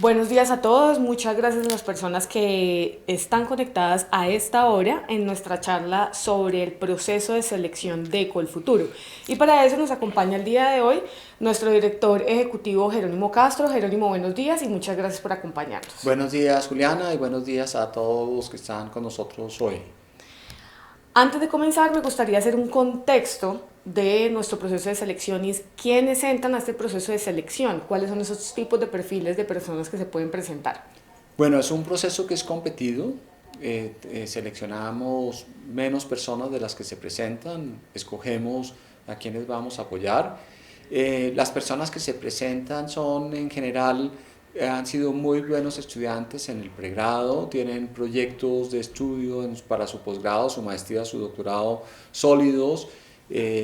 Buenos días a todos, muchas gracias a las personas que están conectadas a esta hora en nuestra charla sobre el proceso de selección de Colfuturo. Y para eso nos acompaña el día de hoy nuestro director ejecutivo Jerónimo Castro. Jerónimo, buenos días y muchas gracias por acompañarnos. Buenos días, Juliana, y buenos días a todos los que están con nosotros hoy. Antes de comenzar, me gustaría hacer un contexto de nuestro proceso de selección y es quiénes entran a este proceso de selección, cuáles son esos tipos de perfiles de personas que se pueden presentar. Bueno, es un proceso que es competido. Seleccionamos menos personas de las que se presentan, escogemos a quienes vamos a apoyar. Las personas que se presentan son en general han sido muy buenos estudiantes en el pregrado, tienen proyectos de estudio para su posgrado, su maestría, su doctorado sólidos,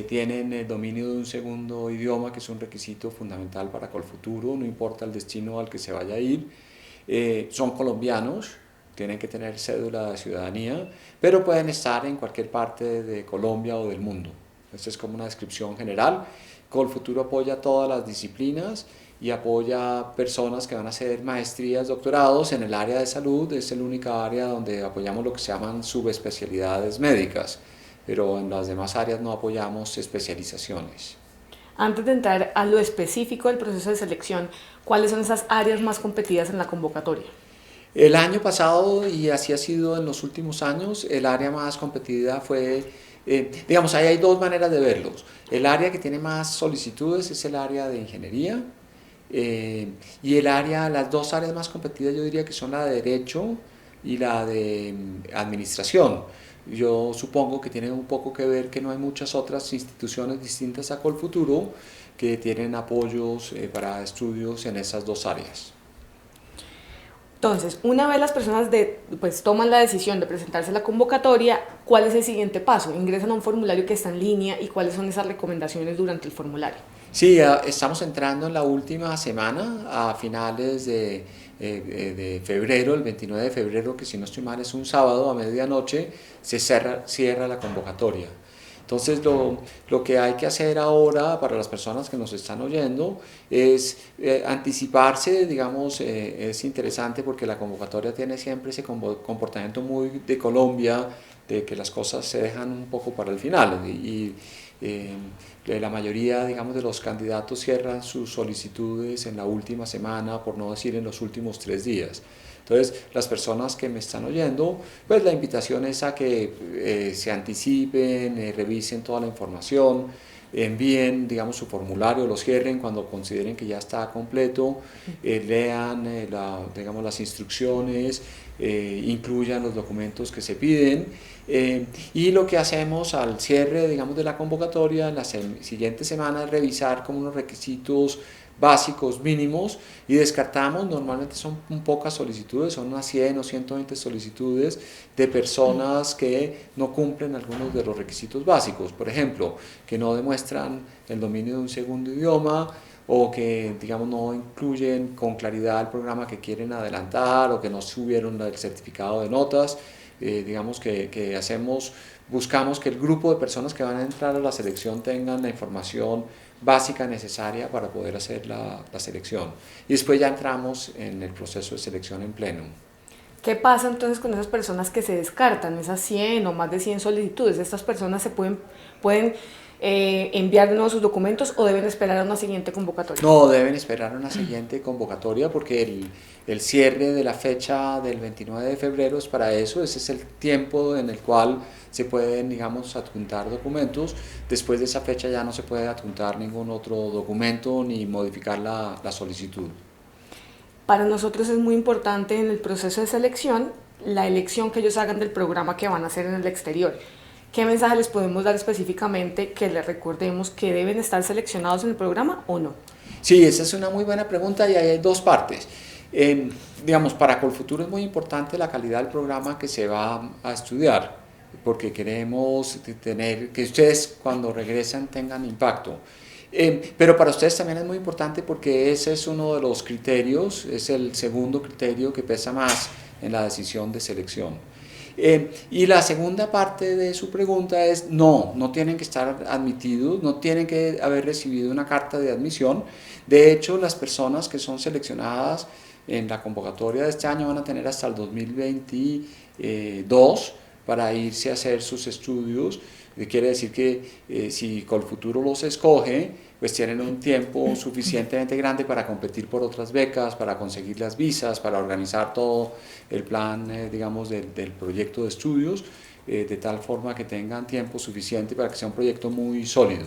tienen el dominio de un segundo idioma que es un requisito fundamental para Colfuturo, no importa el destino al que se vaya a ir, son colombianos, tienen que tener cédula de ciudadanía, pero pueden estar en cualquier parte de Colombia o del mundo. Esta es como una descripción general. Colfuturo apoya todas las disciplinas y apoya personas que van a hacer maestrías, doctorados en el área de salud. Es el única área donde apoyamos lo que se llaman subespecialidades médicas, pero en las demás áreas no apoyamos especializaciones. Antes de entrar a lo específico del proceso de selección, ¿cuáles son esas áreas más competidas en la convocatoria? El año pasado, y así ha sido en los últimos años, el área más competida fue, digamos, ahí hay dos maneras de verlos. El área que tiene más solicitudes es el área de ingeniería, y las dos áreas más competidas yo diría que son la de Derecho y la de Administración. Yo supongo que tiene un poco que ver que no hay muchas otras instituciones distintas a Colfuturo que tienen apoyos para estudios en esas dos áreas. Entonces, una vez las personas pues, toman la decisión de presentarse a la convocatoria, ¿cuál es el siguiente paso? Ingresan a un formulario que está en línea y cuáles son esas recomendaciones durante el formulario. Sí, estamos entrando en la última semana, a finales de febrero, el 29 de febrero, que si no estoy mal es un sábado a medianoche, cierra la convocatoria. Entonces lo que hay que hacer ahora para las personas que nos están oyendo es anticiparse, digamos, es interesante porque la convocatoria tiene siempre ese comportamiento muy de Colombia, de que las cosas se dejan un poco para el final y la mayoría, digamos, de los candidatos cierran sus solicitudes en la última semana, por no decir en los últimos 3 días. Entonces, las personas que me están oyendo, pues la invitación es a que se anticipen, revisen toda la información, envíen, digamos, su formulario, lo cierren cuando consideren que ya está completo, lean, digamos, las instrucciones, incluyan los documentos que se piden, y lo que hacemos al cierre, digamos, de la convocatoria en la siguiente semana es revisar como unos requisitos básicos mínimos y descartamos, normalmente son pocas solicitudes, son unas 100 o 120 solicitudes de personas que no cumplen algunos de los requisitos básicos, por ejemplo, que no demuestran el dominio de un segundo idioma o que, digamos, no incluyen con claridad el programa que quieren adelantar o que no subieron el certificado de notas. Digamos que buscamos que el grupo de personas que van a entrar a la selección tengan la información básica necesaria para poder hacer la selección. Y después ya entramos en el proceso de selección en pleno. ¿Qué pasa entonces con esas personas que se descartan, esas 100 o más de 100 solicitudes? ¿Estas personas pueden enviar de nuevo sus documentos o deben esperar a una siguiente convocatoria? No, deben esperar una siguiente convocatoria porque el cierre de la fecha del 29 de febrero es para eso, ese es el tiempo en el cual se pueden, digamos, adjuntar documentos. Después de esa fecha ya no se puede adjuntar ningún otro documento ni modificar la solicitud. Para nosotros es muy importante en el proceso de selección la elección que ellos hagan del programa que van a hacer en el exterior. ¿Qué mensaje les podemos dar específicamente que les recordemos que deben estar seleccionados en el programa o no? Sí, esa es una muy buena pregunta y hay dos partes. Digamos, para Colfuturo es muy importante la calidad del programa que se va a estudiar, porque queremos tener que ustedes cuando regresan tengan impacto. Pero para ustedes también es muy importante porque ese es uno de los criterios, es el segundo criterio que pesa más en la decisión de selección. Y la segunda parte de su pregunta es no tienen que estar admitidos, no tienen que haber recibido una carta de admisión. De hecho, las personas que son seleccionadas en la convocatoria de este año van a tener hasta el 2022 para irse a hacer sus estudios. Quiere decir que si Colfuturo los escoge, pues tienen un tiempo suficientemente grande para competir por otras becas, para conseguir las visas, para organizar todo el plan, digamos, del proyecto de estudios, de tal forma que tengan tiempo suficiente para que sea un proyecto muy sólido.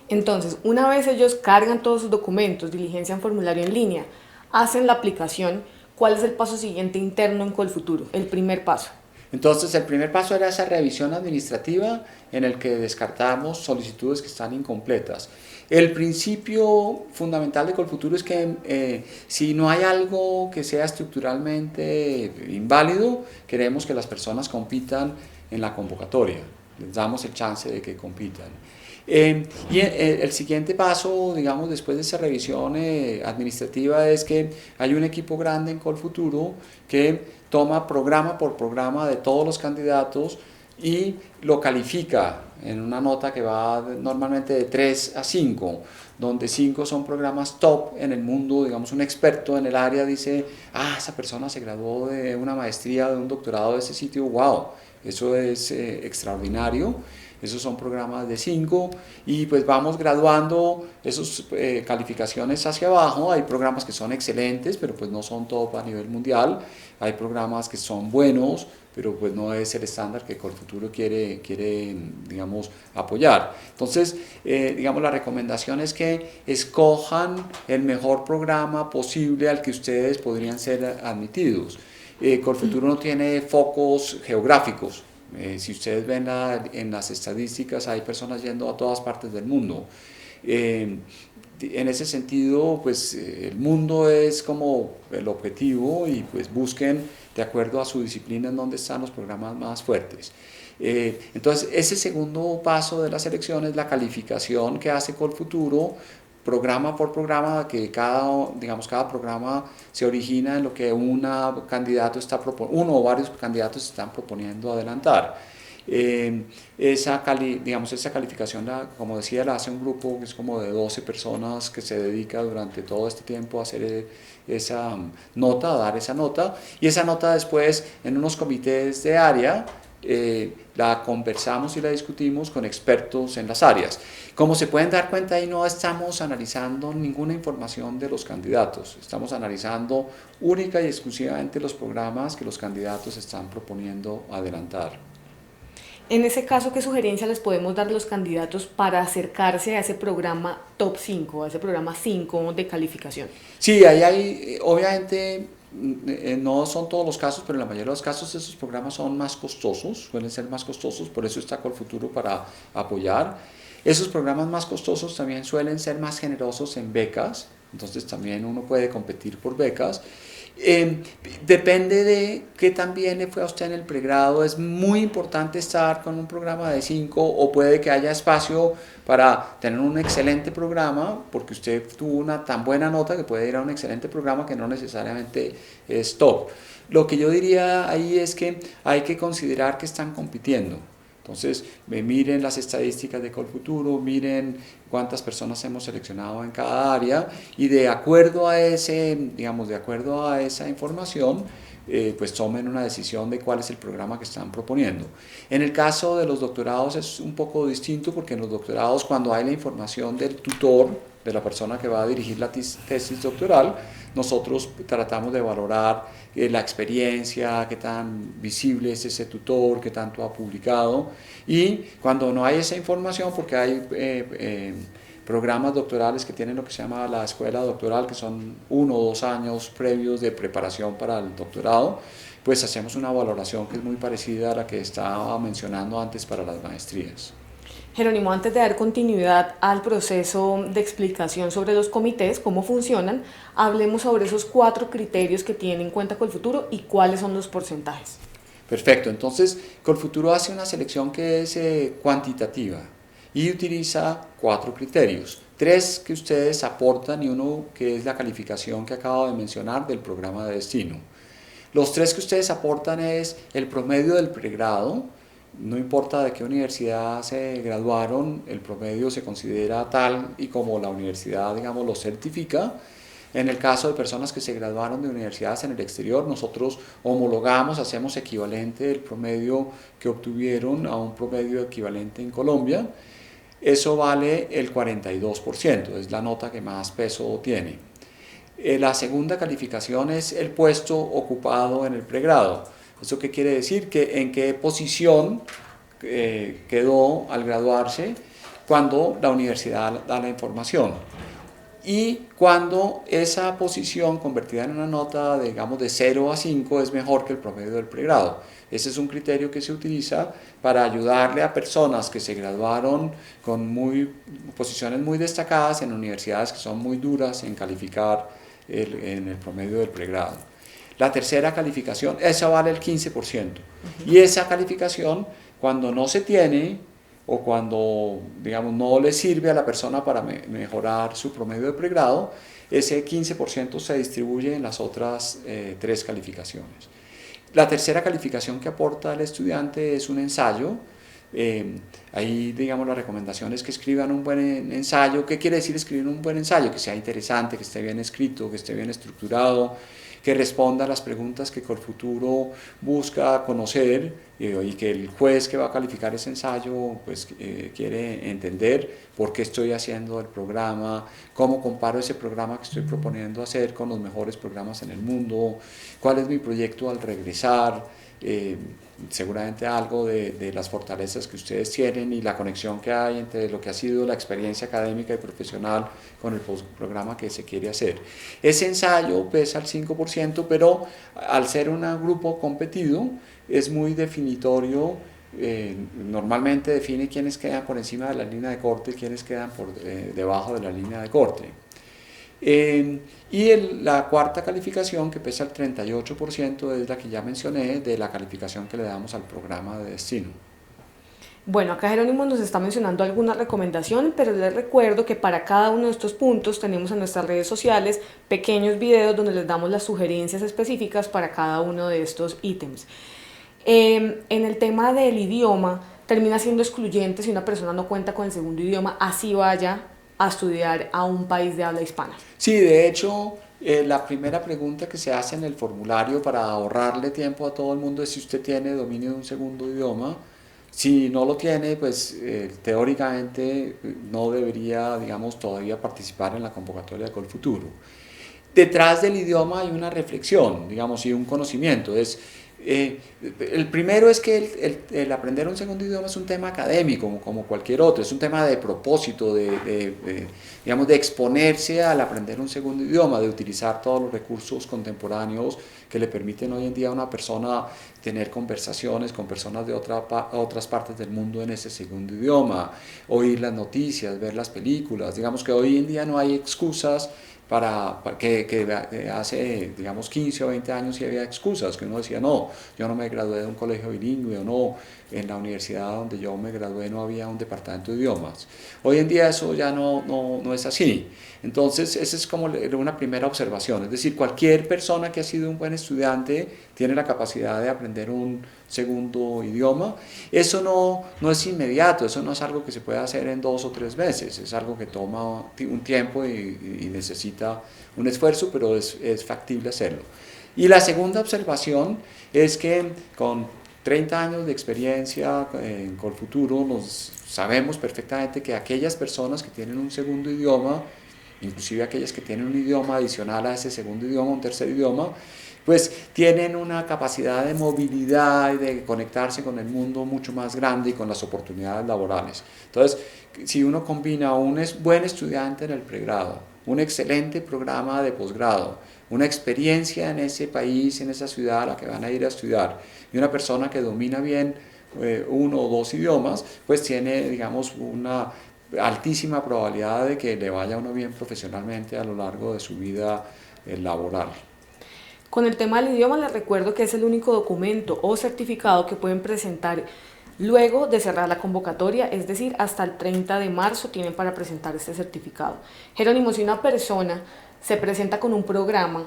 Entonces, una vez ellos cargan todos sus documentos, diligencian formulario en línea, hacen la aplicación, ¿cuál es el paso siguiente interno en Colfuturo? El primer paso. Entonces, el primer paso era esa revisión administrativa en el que descartamos solicitudes que están incompletas. El principio fundamental de Colfuturo es que si no hay algo que sea estructuralmente inválido, queremos que las personas compitan en la convocatoria. Les damos el chance de que compitan. Y el siguiente paso, digamos, después de esa revisión administrativa es que hay un equipo grande en Colfuturo que toma programa por programa de todos los candidatos y lo califica en una nota que va normalmente de 3 a 5, donde 5 son programas top en el mundo, digamos un experto en el área dice, esa persona se graduó de una maestría, de un doctorado de ese sitio, wow, eso es extraordinario. Esos son programas de 5 y pues vamos graduando esas calificaciones hacia abajo. Hay programas que son excelentes, pero pues no son top a nivel mundial. Hay programas que son buenos, pero pues no es el estándar que Colfuturo quiere digamos, apoyar. Entonces, digamos, la recomendación es que escojan el mejor programa posible al que ustedes podrían ser admitidos. Colfuturo no tiene focos geográficos. Si ustedes ven en las estadísticas, hay personas yendo a todas partes del mundo. En ese sentido, pues el mundo es como el objetivo y pues busquen de acuerdo a su disciplina en dónde están los programas más fuertes. Entonces, ese segundo paso de la selección es la calificación que hace Colfuturo programa por programa, que cada programa se origina en lo que uno o varios candidatos están proponiendo adelantar. Esa calificación, como decía, la hace un grupo que es como de 12 personas que se dedica durante todo este tiempo a hacer esa nota, a dar esa nota, y esa nota después en unos comités de área la conversamos y la discutimos con expertos en las áreas. Como se pueden dar cuenta, ahí no estamos analizando ninguna información de los candidatos, estamos analizando única y exclusivamente los programas que los candidatos están proponiendo adelantar. En ese caso, ¿qué sugerencia les podemos dar a los candidatos para acercarse a ese programa top 5, a ese programa 5 de calificación? Sí, ahí hay, obviamente, no son todos los casos, pero en la mayoría de los casos esos programas son más costosos, suelen ser más costosos, por eso está Colfuturo para apoyar. Esos programas más costosos también suelen ser más generosos en becas, entonces también uno puede competir por becas. Depende de qué tan bien le fue a usted en el pregrado. Es muy importante estar con un programa de 5 o puede que haya espacio para tener un excelente programa porque usted tuvo una tan buena nota que puede ir a un excelente programa que no necesariamente es top. Lo que yo diría ahí es que hay que considerar que están compitiendo. Entonces, miren las estadísticas de Colfuturo, miren cuántas personas hemos seleccionado en cada área y de acuerdo a de acuerdo a esa información, pues tomen una decisión de cuál es el programa que están proponiendo. En el caso de los doctorados es un poco distinto porque en los doctorados cuando hay la información del tutor, de la persona que va a dirigir la tesis doctoral, nosotros tratamos de valorar la experiencia, qué tan visible es ese tutor, qué tanto ha publicado, y cuando no hay esa información, porque hay programas doctorales que tienen lo que se llama la escuela doctoral, que son 1 o 2 años previos de preparación para el doctorado, pues hacemos una valoración que es muy parecida a la que estaba mencionando antes para las maestrías. Jerónimo, antes de dar continuidad al proceso de explicación sobre los comités, cómo funcionan, hablemos sobre esos 4 criterios que tiene en cuenta Colfuturo y cuáles son los porcentajes. Perfecto, entonces Colfuturo hace una selección que es cuantitativa y utiliza 4 criterios, 3 que ustedes aportan y uno que es la calificación que acabo de mencionar del programa de destino. Los 3 que ustedes aportan es el promedio del pregrado. No importa de qué universidad se graduaron, el promedio se considera tal y como la universidad, digamos, lo certifica. En el caso de personas que se graduaron de universidades en el exterior, nosotros homologamos, hacemos equivalente el promedio que obtuvieron a un promedio equivalente en Colombia. Eso vale el 42%, es la nota que más peso tiene. La segunda calificación es el puesto ocupado en el pregrado. ¿Eso qué quiere decir? Que en qué posición quedó al graduarse cuando la universidad da la información. Y cuando esa posición convertida en una nota, digamos, de 0 a 5 es mejor que el promedio del pregrado. Ese es un criterio que se utiliza para ayudarle a personas que se graduaron con posiciones muy destacadas en universidades que son muy duras en calificar en el promedio del pregrado. La tercera calificación, esa vale el 15%. Y esa calificación, cuando no se tiene o cuando, digamos, no le sirve a la persona para mejorar su promedio de pregrado, ese 15% se distribuye en las otras 3 calificaciones. La tercera calificación que aporta el estudiante es un ensayo. Ahí, digamos, la recomendación es que escriban un buen ensayo. ¿Qué quiere decir escribir un buen ensayo? Que sea interesante, que esté bien escrito, que esté bien estructurado, que responda a las preguntas que Colfuturo busca conocer y que el juez que va a calificar ese ensayo pues, quiere entender por qué estoy haciendo el programa, cómo comparo ese programa que estoy proponiendo hacer con los mejores programas en el mundo, cuál es mi proyecto al regresar, seguramente algo de las fortalezas que ustedes tienen y la conexión que hay entre lo que ha sido la experiencia académica y profesional con el programa que se quiere hacer. Ese ensayo pesa el 5%, pero al ser un grupo competido es muy definitorio. Normalmente define quiénes quedan por encima de la línea de corte y quiénes quedan por debajo de la línea de corte. Y la cuarta calificación, que pesa el 38%, es la que ya mencioné, de la calificación que le damos al programa de destino. Bueno, acá Jerónimo nos está mencionando algunas recomendaciones, pero les recuerdo que para cada uno de estos puntos tenemos en nuestras redes sociales pequeños videos donde les damos las sugerencias específicas para cada uno de estos ítems. En el tema del idioma, termina siendo excluyente si una persona no cuenta con el segundo idioma, así vaya a estudiar a un país de habla hispana. Sí, de hecho, la primera pregunta que se hace en el formulario para ahorrarle tiempo a todo el mundo es si usted tiene dominio de un segundo idioma. Si no lo tiene, pues teóricamente no debería, digamos, todavía participar en la convocatoria de Colfuturo. Detrás del idioma hay una reflexión, digamos, y un conocimiento. El primero es que el aprender un segundo idioma es un tema académico, como cualquier otro, es un tema de propósito, digamos, de exponerse al aprender un segundo idioma, de utilizar todos los recursos contemporáneos que le permiten hoy en día a una persona tener conversaciones con personas de otras partes del mundo en ese segundo idioma, oír las noticias, ver las películas. Digamos que hoy en día no hay excusas para que hace, digamos, 15 o 20 años sí había excusas, que uno decía, no, yo no me gradué de un colegio bilingüe, o no, en la universidad donde yo me gradué no había un departamento de idiomas. Hoy en día eso ya no es así. Entonces, esa es como una primera observación, es decir, cualquier persona que ha sido un buen estudiante tiene la capacidad de aprender un segundo idioma. Eso no es inmediato, eso no es algo que se puede hacer en 2 o 3 meses, es algo que toma un tiempo y necesita un esfuerzo, pero es factible hacerlo. Y la segunda observación es que con 30 años de experiencia en Colfuturo sabemos perfectamente que aquellas personas que tienen un segundo idioma, inclusive aquellas que tienen un idioma adicional a ese segundo idioma, un tercer idioma, pues tienen una capacidad de movilidad y de conectarse con el mundo mucho más grande y con las oportunidades laborales. Entonces, si uno combina un buen estudiante en el pregrado, un excelente programa de posgrado, una experiencia en ese país, en esa ciudad a la que van a ir a estudiar, y una persona que domina bien 1 o 2 idiomas, pues tiene, digamos, una altísima probabilidad de que le vaya a uno bien profesionalmente a lo largo de su vida laboral. Con el tema del idioma les recuerdo que es el único documento o certificado que pueden presentar luego de cerrar la convocatoria, es decir, hasta el 30 de marzo tienen para presentar este certificado. Jerónimo, si una persona se presenta con un programa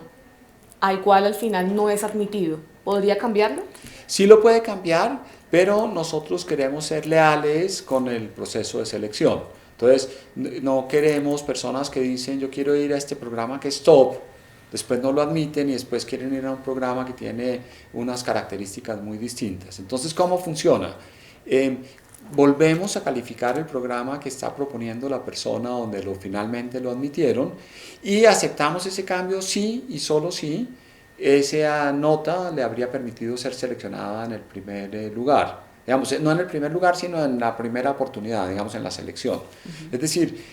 al cual al final no es admitido, ¿podría cambiarlo? Sí lo puede cambiar, pero nosotros queremos ser leales con el proceso de selección. Entonces, no queremos personas que dicen yo quiero ir a este programa que es top, después no lo admiten y después quieren ir a un programa que tiene unas características muy distintas. Entonces, ¿cómo funciona? Eh, Volvemos a calificar el programa que está proponiendo la persona donde finalmente lo admitieron y aceptamos ese cambio sí y solo si esa nota le habría permitido ser seleccionada en el primer lugar. Digamos, no en el primer lugar, sino en la primera oportunidad, digamos, en la selección. Es decir,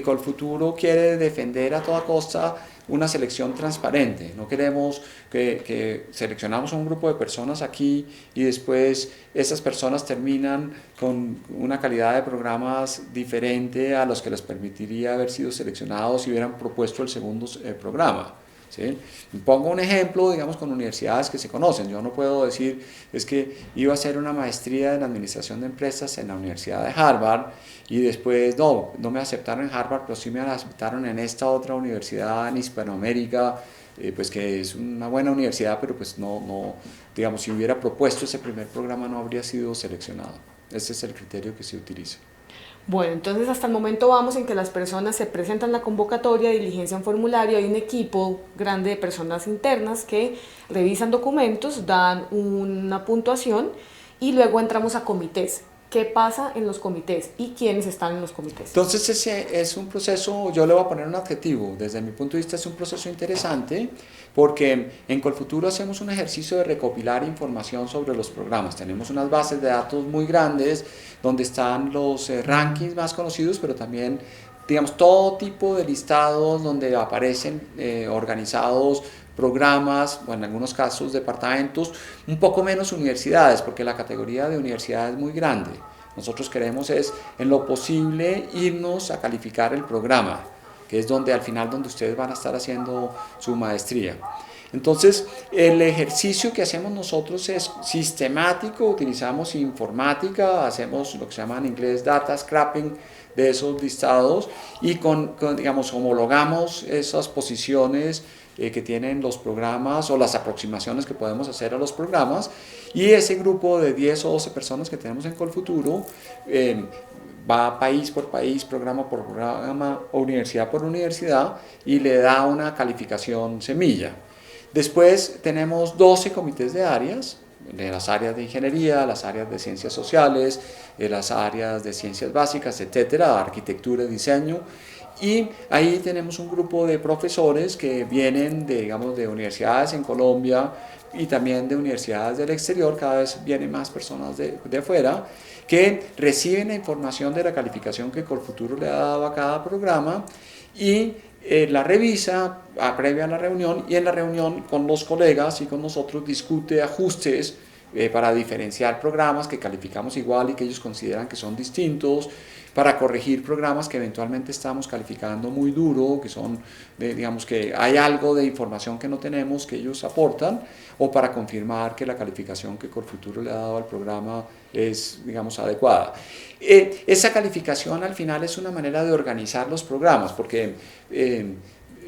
Colfuturo quiere defender a toda costa una selección transparente. No queremos que seleccionamos a un grupo de personas aquí y después esas personas terminan con una calidad de programas diferente a los que les permitiría haber sido seleccionados si hubieran propuesto el segundo programa. ¿Sí? Pongo un ejemplo, digamos, con universidades que se conocen. Yo no puedo decir, es que iba a hacer una maestría en administración de empresas en la Universidad de Harvard y después no me aceptaron en Harvard, pero sí me aceptaron en esta otra universidad en Hispanoamérica, pues que es una buena universidad, pero pues digamos, si hubiera propuesto ese primer programa no habría sido seleccionado. Ese es el criterio que se utiliza. Bueno, entonces hasta el momento vamos en que las personas se presentan la convocatoria, diligencian formulario, hay un equipo grande de personas internas que revisan documentos, dan una puntuación y luego entramos a comités. ¿Qué pasa en los comités y quiénes están en los comités? Entonces ese es un proceso, yo le voy a poner un adjetivo, desde mi punto de vista es un proceso interesante porque en Colfuturo hacemos un ejercicio de recopilar información sobre los programas, tenemos unas bases de datos muy grandes donde están los rankings más conocidos, pero también digamos todo tipo de listados donde aparecen organizados programas, o en algunos casos departamentos, un poco menos universidades, porque la categoría de universidad es muy grande. Nosotros queremos es, en lo posible, irnos a calificar el programa, que es donde al final donde ustedes van a estar haciendo su maestría. Entonces, el ejercicio que hacemos nosotros es sistemático, utilizamos informática, hacemos lo que se llama en inglés data scraping de esos listados y digamos, homologamos esas posiciones que tienen los programas o las aproximaciones que podemos hacer a los programas y ese grupo de 10 o 12 personas que tenemos en Colfuturo va país por país, programa por programa, universidad por universidad y le da una calificación semilla. Después tenemos 12 comités de áreas, de las áreas de ingeniería, las áreas de ciencias sociales, las áreas de ciencias básicas, etcétera, arquitectura, diseño. Y ahí tenemos un grupo de profesores que vienen digamos, de universidades en Colombia y también de universidades del exterior, cada vez vienen más personas de afuera, que reciben la información de la calificación que Colfuturo le ha dado a cada programa y la revisa previa a la reunión y en la reunión con los colegas y con nosotros discute ajustes para diferenciar programas que calificamos igual y que ellos consideran que son distintos, para corregir programas que eventualmente estamos calificando muy duro, que son, digamos que hay algo de información que no tenemos que ellos aportan, o para confirmar que la calificación que Colfuturo le ha dado al programa es, digamos, adecuada. Esa calificación al final es una manera de organizar los programas, porque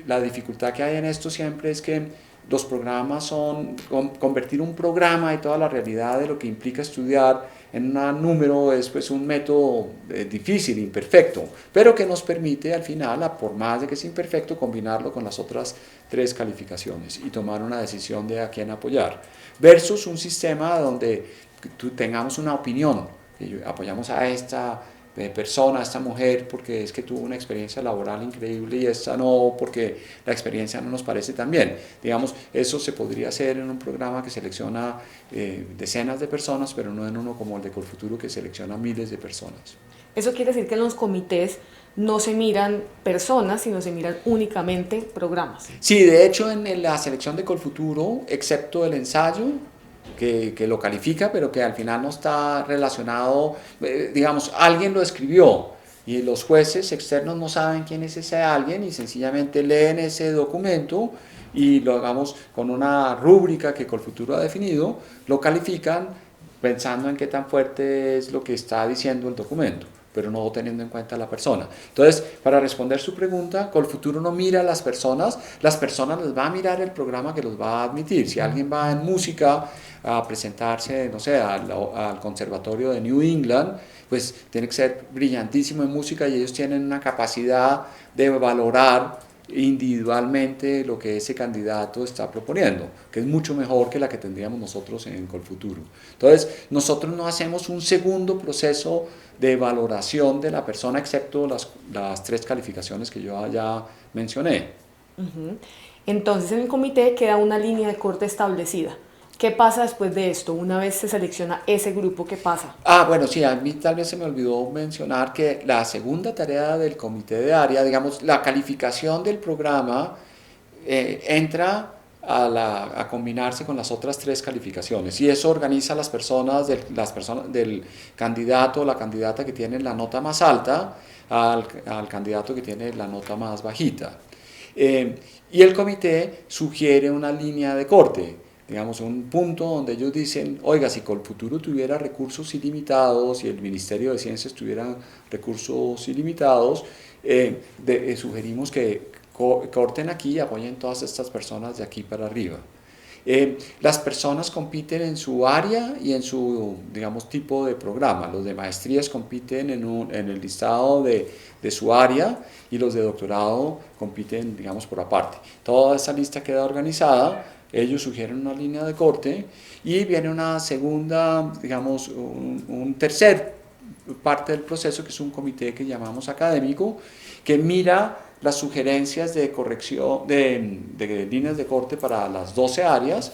la dificultad que hay en esto siempre es que los programas son, convertir un programa y toda la realidad de lo que implica estudiar en un número es pues un método difícil, imperfecto, pero que nos permite al final, por más de que es imperfecto, combinarlo con las otras 3 calificaciones y tomar una decisión de a quién apoyar, versus un sistema donde tengamos una opinión, que apoyamos a esta persona, a esta mujer porque es que tuvo una experiencia laboral increíble y esta no porque la experiencia no nos parece tan bien. Digamos, eso se podría hacer en un programa que selecciona decenas de personas, pero no en uno como el de Colfuturo que selecciona miles de personas. Eso quiere decir que en los comités no se miran personas, sino se miran únicamente programas. Sí, de hecho en la selección de Colfuturo, excepto el ensayo, que lo califica, pero que al final no está relacionado, digamos, alguien lo escribió y los jueces externos no saben quién es ese alguien y sencillamente leen ese documento y lo hagamos con una rúbrica que Colfuturo ha definido, lo califican pensando en qué tan fuerte es lo que está diciendo el documento, pero no teniendo en cuenta a la persona. Entonces, para responder su pregunta, Colfuturo no mira a las personas les va a mirar el programa que los va a admitir. Si alguien va en música a presentarse, no sé, al Conservatorio de New England pues tiene que ser brillantísimo en música y ellos tienen una capacidad de valorar individualmente lo que ese candidato está proponiendo, que es mucho mejor que la que tendríamos nosotros en Colfuturo. Entonces, nosotros no hacemos un segundo proceso de valoración de la persona, excepto las 3 calificaciones que yo ya mencioné. Uh-huh. Entonces, en el comité queda una línea de corte establecida. ¿Qué pasa después de esto? Una vez se selecciona ese grupo, ¿qué pasa? Bueno, sí, a mí tal vez se me olvidó mencionar que la segunda tarea del comité de área, digamos, la calificación del programa entra a combinarse con las otras 3 calificaciones y eso organiza a las personas del candidato o la candidata que tiene la nota más alta al candidato que tiene la nota más bajita. Y el comité sugiere una línea de corte, digamos, un punto donde ellos dicen, oiga, si Colfuturo tuviera recursos ilimitados y el Ministerio de Ciencias tuviera recursos ilimitados, sugerimos que corten aquí y apoyen todas estas personas de aquí para arriba. Las personas compiten en su área y en su, digamos, tipo de programa. Los de maestrías compiten en el listado de su área y los de doctorado compiten, digamos, por aparte. Toda esa lista queda organizada, ellos sugieren una línea de corte y viene una segunda, digamos, un tercer parte del proceso que es un comité que llamamos académico, que mira las sugerencias de corrección de líneas de corte para las 12 áreas,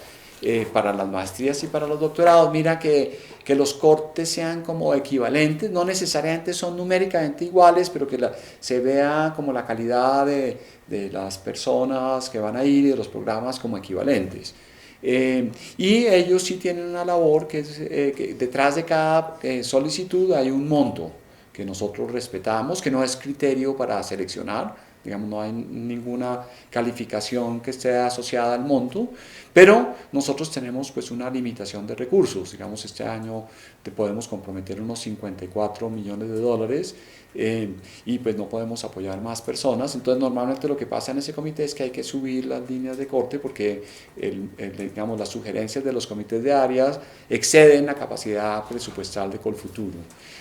para las maestrías y para los doctorados. Mira que los cortes sean como equivalentes, no necesariamente son numéricamente iguales, pero que se vea como la calidad de las personas que van a ir y de los programas como equivalentes. Y ellos sí tienen una labor que es que detrás de cada solicitud hay un monto que nosotros respetamos, que no es criterio para seleccionar, digamos, no hay ninguna calificación que esté asociada al monto, pero nosotros tenemos pues una limitación de recursos, digamos, este año te podemos comprometer unos 54 millones de dólares y pues no podemos apoyar más personas, entonces normalmente lo que pasa en ese comité es que hay que subir las líneas de corte porque digamos, las sugerencias de los comités de áreas exceden la capacidad presupuestal de Colfuturo.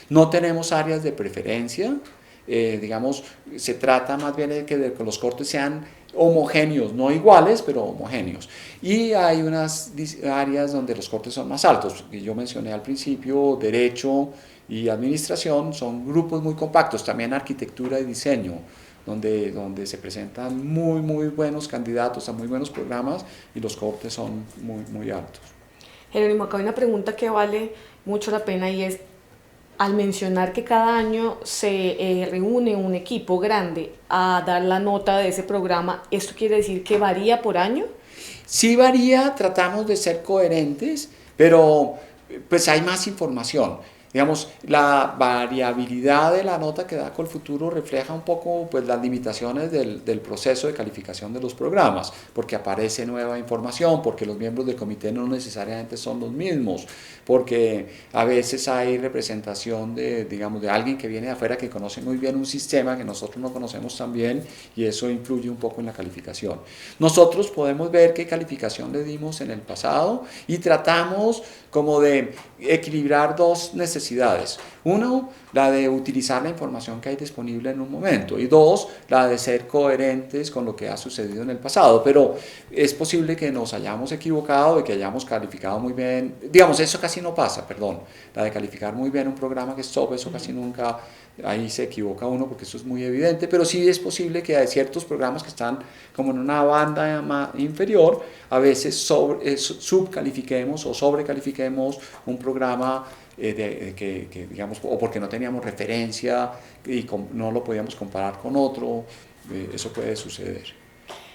No tenemos áreas de preferencia, digamos, se trata más bien de que los cortes sean homogéneos, no iguales, pero homogéneos. Y hay unas áreas donde los cortes son más altos, que yo mencioné al principio, derecho y administración, son grupos muy compactos, también arquitectura y diseño, donde se presentan muy buenos candidatos a muy buenos programas y los cortes son muy altos. Jerónimo, acá hay una pregunta que vale mucho la pena y es, al mencionar que cada año se reúne un equipo grande a dar la nota de ese programa, ¿esto quiere decir que varía por año? Sí varía, tratamos de ser coherentes, pero pues hay más información. Digamos, la variabilidad de la nota que da Colfuturo refleja un poco pues, las limitaciones del proceso de calificación de los programas, porque aparece nueva información, porque los miembros del comité no necesariamente son los mismos, porque a veces hay representación digamos, de alguien que viene de afuera que conoce muy bien un sistema que nosotros no conocemos tan bien y eso influye un poco en la calificación. Nosotros podemos ver qué calificación le dimos en el pasado y tratamos como de equilibrar 2 necesidades. Uno, la de utilizar la información que hay disponible en un momento y 2, la de ser coherentes con lo que ha sucedido en el pasado, pero es posible que nos hayamos equivocado y que hayamos calificado muy bien, digamos, eso casi no pasa, perdón, la de calificar muy bien un programa que es top, eso casi nunca, ahí se equivoca uno porque eso es muy evidente, pero sí es posible que hay ciertos programas que están como en una banda inferior, a veces subcalifiquemos o sobrecalifiquemos un programa digamos, o porque no teníamos referencia y no lo podíamos comparar con otro, eso puede suceder.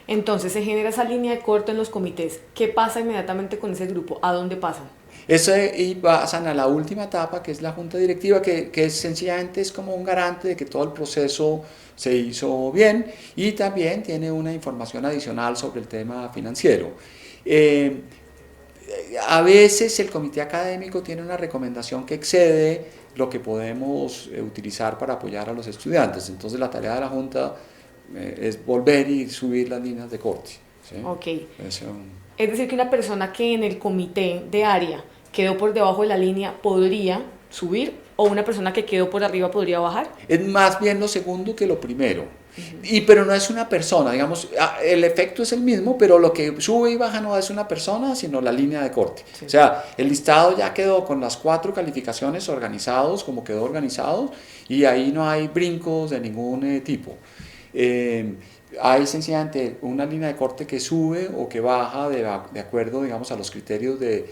Entonces se genera esa línea de corte en los comités. ¿Qué pasa inmediatamente con ese grupo? ¿A dónde pasan? Y pasan a la última etapa, que es la junta directiva, que sencillamente es como un garante de que todo el proceso se hizo bien y también tiene una información adicional sobre el tema financiero. A veces el comité académico tiene una recomendación que excede lo que podemos utilizar para apoyar a los estudiantes. Entonces la tarea de la Junta es volver y subir las líneas de corte. ¿Sí? Ok. Es decir, que una persona que en el comité de área quedó por debajo de la línea podría subir o una persona que quedó por arriba podría bajar. Es más bien lo segundo que lo primero. Pero no es una persona, digamos, el efecto es el mismo, pero lo que sube y baja no es una persona, sino la línea de corte. Sí. O sea, el listado ya quedó con las 4 calificaciones organizados, como quedó organizado, y ahí no hay brincos de ningún tipo. Hay sencillamente una línea de corte que sube o que baja de acuerdo, digamos, a los criterios del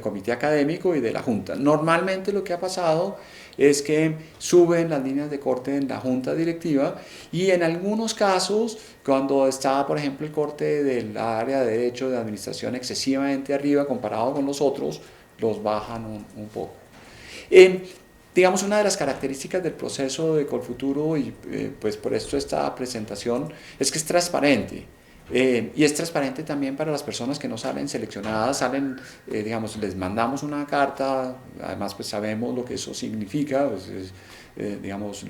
comité académico y de la junta. Normalmente lo que ha pasado es que suben las líneas de corte en la junta directiva, y en algunos casos, cuando está, por ejemplo, el corte del área de derecho de administración excesivamente arriba comparado con los otros, los bajan un poco. Digamos, una de las características del proceso de Colfuturo, y pues por esto esta presentación, es que es transparente. Y es transparente también para las personas que no salen seleccionadas, digamos, les mandamos una carta, además pues sabemos lo que eso significa, pues digamos,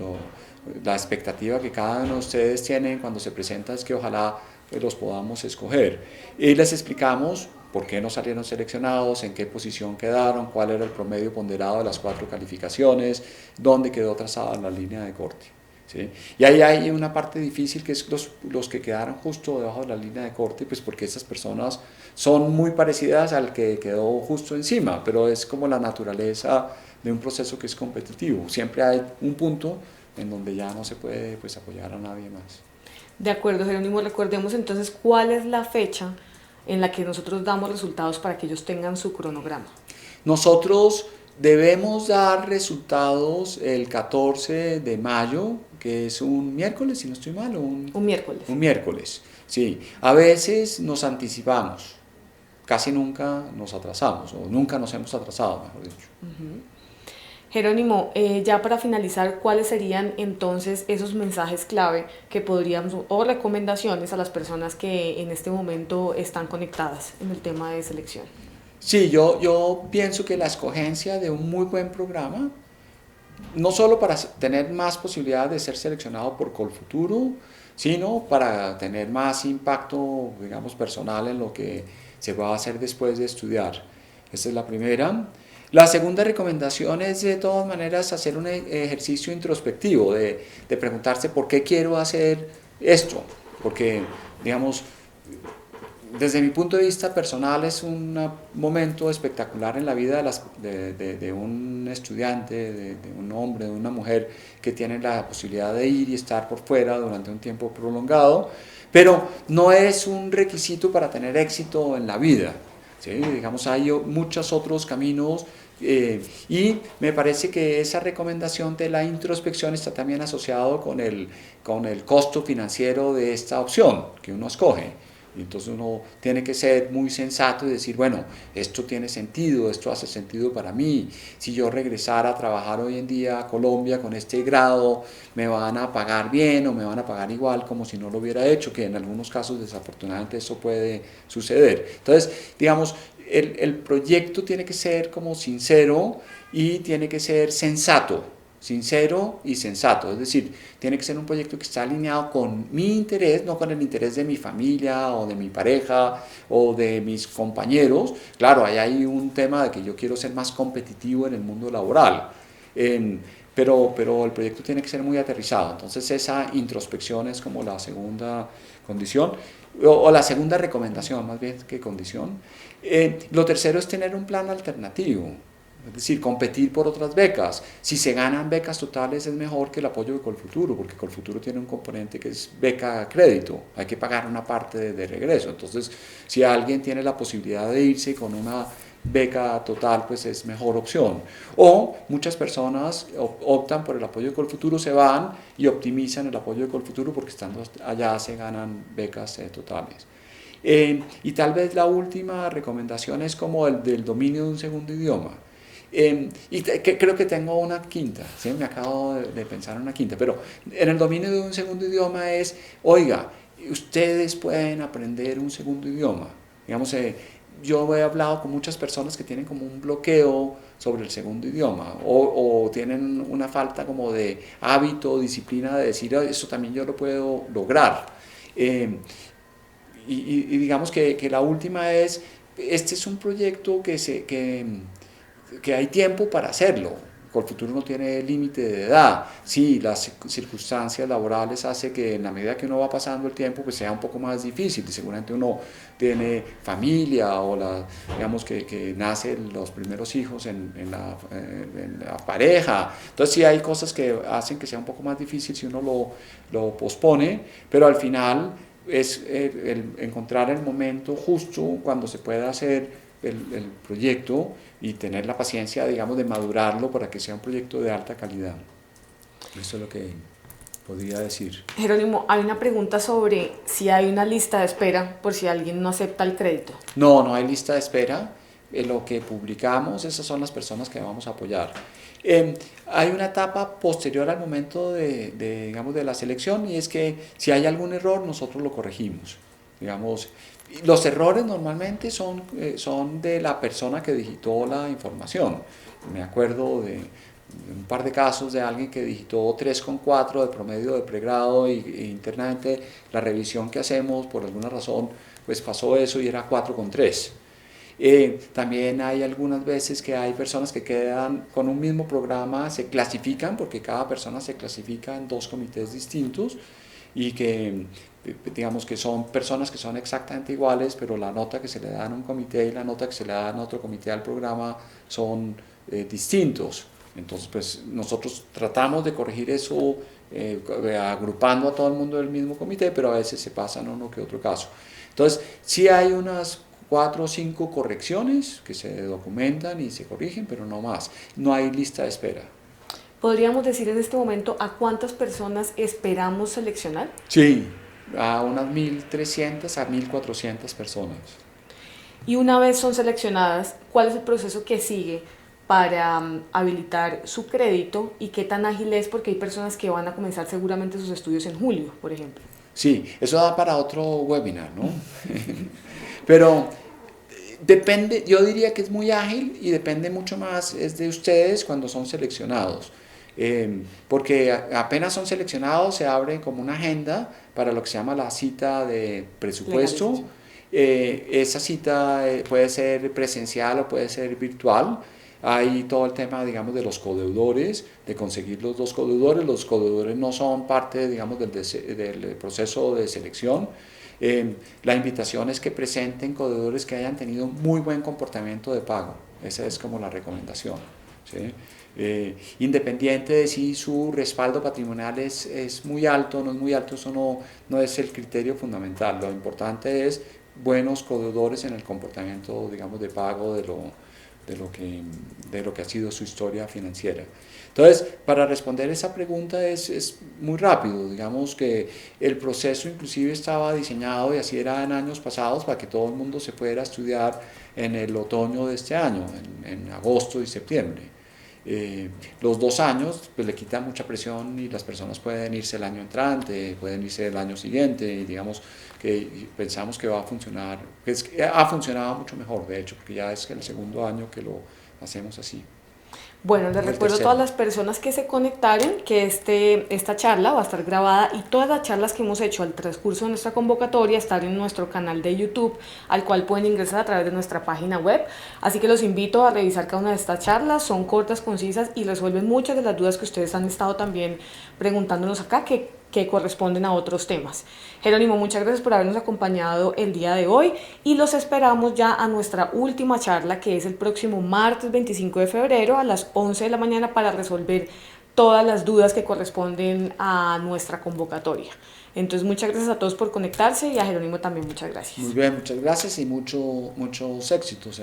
la expectativa que cada uno de ustedes tiene cuando se presenta es que ojalá pues, los podamos escoger. Y les explicamos por qué no salieron seleccionados, en qué posición quedaron, cuál era el promedio ponderado de las 4 calificaciones, dónde quedó trazada la línea de corte. ¿Sí? Y ahí hay una parte difícil que es los que quedaron justo debajo de la línea de corte, pues porque esas personas son muy parecidas al que quedó justo encima, pero es como la naturaleza de un proceso que es competitivo. Siempre hay un punto en donde ya no se puede pues, apoyar a nadie más. De acuerdo, Jerónimo, recordemos entonces cuál es la fecha en la que nosotros damos resultados para que ellos tengan su cronograma. Nosotros debemos dar resultados el 14 de mayo, que es un miércoles, si no estoy mal. Un miércoles. Un miércoles, sí. A veces nos anticipamos, casi nunca nos atrasamos, o nunca nos hemos atrasado, mejor dicho. Jerónimo, ya para finalizar, ¿cuáles serían entonces esos mensajes clave que podríamos, o recomendaciones a las personas que en este momento están conectadas en el tema de selección? Sí, yo pienso que la escogencia de un muy buen programa, no solo para tener más posibilidades de ser seleccionado por Colfuturo, sino para tener más impacto, digamos, personal en lo que se va a hacer después de estudiar. Esta es la primera. La segunda recomendación es de todas maneras hacer un ejercicio introspectivo, de preguntarse por qué quiero hacer esto, porque, digamos, desde mi punto de vista personal es un momento espectacular en la vida de un estudiante, de un hombre, de una mujer que tiene la posibilidad de ir y estar por fuera durante un tiempo prolongado, pero no es un requisito para tener éxito en la vida. ¿Sí? Digamos, hay muchos otros caminos y me parece que esa recomendación de la introspección está también asociado con el costo financiero de esta opción que uno escoge. Y entonces uno tiene que ser muy sensato y decir, bueno, esto tiene sentido, esto hace sentido para mí. Si yo regresara a trabajar hoy en día a Colombia con este grado, ¿me van a pagar bien o me van a pagar igual como si no lo hubiera hecho? Que en algunos casos desafortunadamente eso puede suceder. Entonces, digamos, el proyecto tiene que ser como sincero y tiene que ser sensato. Sincero y sensato, es decir, tiene que ser un proyecto que está alineado con mi interés, no con el interés de mi familia o de mi pareja o de mis compañeros. Claro, ahí hay un tema de que yo quiero ser más competitivo en el mundo laboral, pero el proyecto tiene que ser muy aterrizado. Entonces esa introspección es como la segunda condición, o la segunda recomendación más bien que condición. Lo tercero es tener un plan alternativo. Es decir, competir por otras becas. Si se ganan becas totales es mejor que el apoyo de Colfuturo, porque Colfuturo tiene un componente que es beca crédito, hay que pagar una parte de regreso. Entonces, si alguien tiene la posibilidad de irse con una beca total, pues es mejor opción. O muchas personas optan por el apoyo de Colfuturo, se van y optimizan el apoyo de Colfuturo porque estando allá se ganan becas totales. Y tal vez la última recomendación es como el del dominio de un segundo idioma. Creo que tengo una quinta, ¿sí? Me acabo de pensar en una quinta, pero en el dominio de un segundo idioma es, oiga, ustedes pueden aprender un segundo idioma. Digamos, yo he hablado con muchas personas que tienen como un bloqueo sobre el segundo idioma o tienen una falta como de hábito, disciplina de decir, eso también yo lo puedo lograr. Y digamos que la última es, este es un proyecto que hay tiempo para hacerlo. Colfuturo no tiene límite de edad. Sí, las circunstancias laborales hacen que en la medida que uno va pasando el tiempo, pues sea un poco más difícil. Y seguramente uno tiene familia o digamos que nacen los primeros hijos en la pareja. Entonces sí hay cosas que hacen que sea un poco más difícil si uno lo pospone, pero al final es encontrar el momento justo cuando se pueda hacer el proyecto y tener la paciencia, digamos, de madurarlo para que sea un proyecto de alta calidad. Eso es lo que podría decir. Jerónimo, hay una pregunta sobre si hay una lista de espera por si alguien no acepta el crédito. No, no hay lista de espera. Lo que publicamos, esas son las personas que vamos a apoyar. Hay una etapa posterior al momento digamos, de la selección, y es que si hay algún error, nosotros lo corregimos. Digamos, los errores normalmente son de la persona que digitó la información. Me acuerdo de un par de casos de alguien que digitó 3,4 de promedio de pregrado e internamente la revisión que hacemos, por alguna razón, pues pasó eso y era 4,3. También hay algunas veces que hay personas que quedan con un mismo programa, se clasifican, porque cada persona se clasifica en 2 comités distintos, y que digamos que son personas que son exactamente iguales, pero la nota que se le da en un comité y la nota que se le da en otro comité al programa son distintos. Entonces, pues nosotros tratamos de corregir eso agrupando a todo el mundo del mismo comité, pero a veces se pasa en uno que otro caso. Entonces, sí hay unas 4 o 5 correcciones que se documentan y se corrigen, pero no más. No hay lista de espera. ¿Podríamos decir en este momento a cuántas personas esperamos seleccionar? Sí, a unas 1.300 a 1.400 personas. Y una vez son seleccionadas, ¿cuál es el proceso que sigue para habilitar su crédito y qué tan ágil es? Porque hay personas que van a comenzar seguramente sus estudios en julio, por ejemplo. Sí, eso da para otro webinar, ¿no? Pero depende, yo diría que es muy ágil y depende mucho más es de ustedes cuando son seleccionados. Porque apenas son seleccionados se abre como una agenda para lo que se llama la cita de presupuesto. Esa cita puede ser presencial o puede ser virtual. Hay todo el tema, digamos, de los codeudores, de conseguir los 2 codeudores. Los codeudores no son parte, digamos, del proceso de selección. La invitación es que presenten codeudores que hayan tenido muy buen comportamiento de pago. Esa es como la recomendación, ¿sí? Independiente de si su respaldo patrimonial es muy alto o no es muy alto, eso no es el criterio fundamental. Lo importante es buenos codeudores en el comportamiento, digamos, de pago de lo que ha sido su historia financiera. Entonces, para responder esa pregunta es muy rápido. Digamos que el proceso inclusive estaba diseñado, y así era en años pasados, para que todo el mundo se pudiera estudiar en el otoño de este año, en agosto y septiembre. Los 2 años pues le quitan mucha presión y las personas pueden irse el año entrante, pueden irse el año siguiente, y digamos que pensamos que va a funcionar, pues, ha funcionado mucho mejor de hecho, porque ya es el segundo año que lo hacemos así. Bueno, les recuerdo a todas las personas que se conectaron que esta charla va a estar grabada, y todas las charlas que hemos hecho al transcurso de nuestra convocatoria están en nuestro canal de YouTube, al cual pueden ingresar a través de nuestra página web. Así que los invito a revisar cada una de estas charlas, son cortas, concisas y resuelven muchas de las dudas que ustedes han estado también preguntándonos acá, que corresponden a otros temas. Jerónimo, muchas gracias por habernos acompañado el día de hoy y los esperamos ya a nuestra última charla, que es el próximo martes 25 de febrero a las 11 de la mañana, para resolver todas las dudas que corresponden a nuestra convocatoria. Entonces, muchas gracias a todos por conectarse, y a Jerónimo también muchas gracias. Muy bien, muchas gracias y muchos éxitos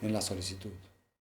en la solicitud.